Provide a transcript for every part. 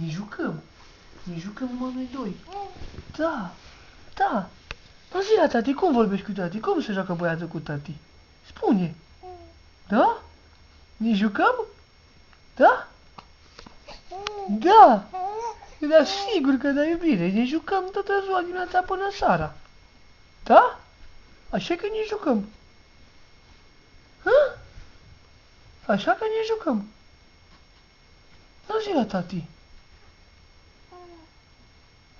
Ne jucăm. Ne jucăm numai noi doi. Da, da. Nu zi la tati, cum vorbești cu tati? Cum se joacă băiatul cu tati? Spune. Da? Ne jucăm? Da? Da. Dar sigur că da, e bine. Ne jucăm toată ziua dimineața până seara. Da? Așa că ne jucăm. Hă? Așa că ne jucăm. Nu zi la tati.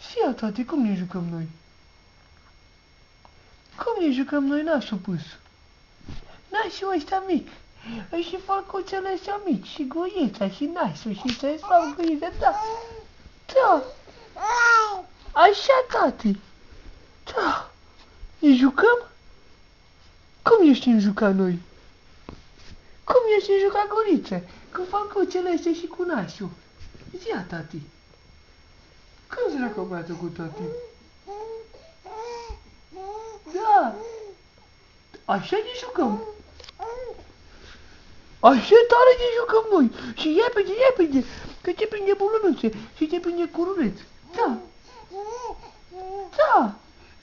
Zi la tati, cum ne jucăm noi? Cum ne jucăm noi, nașul pus? Nașul ăsta mic. Și falcuțele astea mici. Și goieța și nașul și să-i fac goieța, da. Da. Așa, tati. Da. Ne jucăm? Cum ne știm juca noi? Cum ne știm juca gurițe? Cu falcuțele astea și cu nașul. Zia, tati. Cum se joacă băiatul cu tati? Da. Așa ne jucăm. Așa tare ne jucăm noi. Și repede, repede. Că te prinde bulunuțe și te prinde curuleț. Da. Da.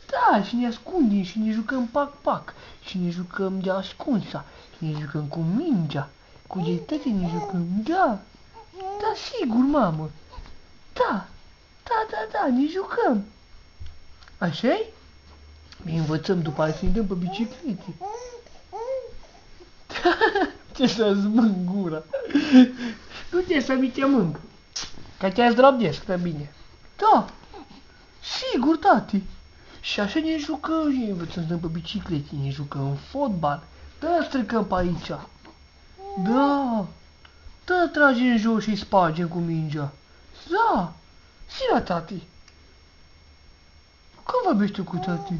Da, și ne ascundem și ne jucăm pac-pac. Și ne jucăm de ascunsa. Și ne jucăm cu mingea. Cu dreptate ne jucăm. Da. Da, sigur, mamă. Da. Da, da, da, ne jucăm. Așa-i? Ne învățăm după aia să ne dăm pe biciclete. Ce să-ți mânc gura. Nu te să mi te mânc. Că te zdrobesc pe bine. Da. Sigur, tati. Și așa ne jucăm și ne învățăm să dăm pe biciclete. Ne jucăm fotbal. Da, stricăm pe aici. Da. Da, tragem jos și spargem cu mingea. Da. Si la tati. Cum vorbești tu cu tati?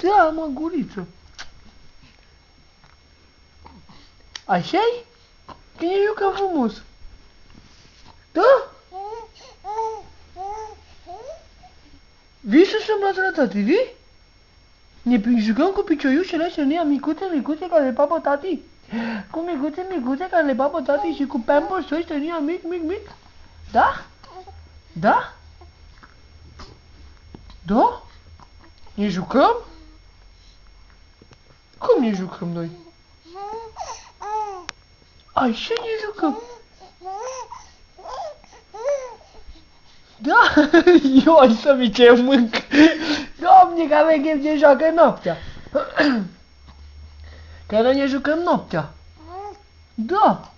Da, mă, guriță. Așa-i? Că ne jucăm frumos. Da? Vii să stăm la tati, vii? Ne jucăm cu picioiușele astea, nu micuțe, micuțe care le papă tati? Cu micuțe, micuțe care le papă tati și cu pampers-ul ăștia, nu mic, mic, mic? Da? Da? Da? Ne jucăm? Cum ne jucăm noi? Așa ne jucăm. Da? Eu aș să mi ce mânc. Doamne, că avem chef de joacă noaptea. Că noi ne jucăm noaptea. Da.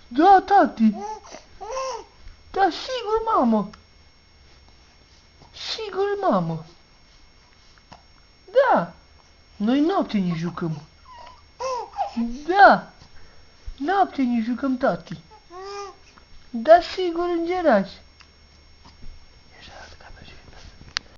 Da, tati. Da, sigur, mamă. Sigur, mamă. Da. Noi noapte ne jucăm. Da. Noapte ne jucăm, tati. Da, sigur, îngerați.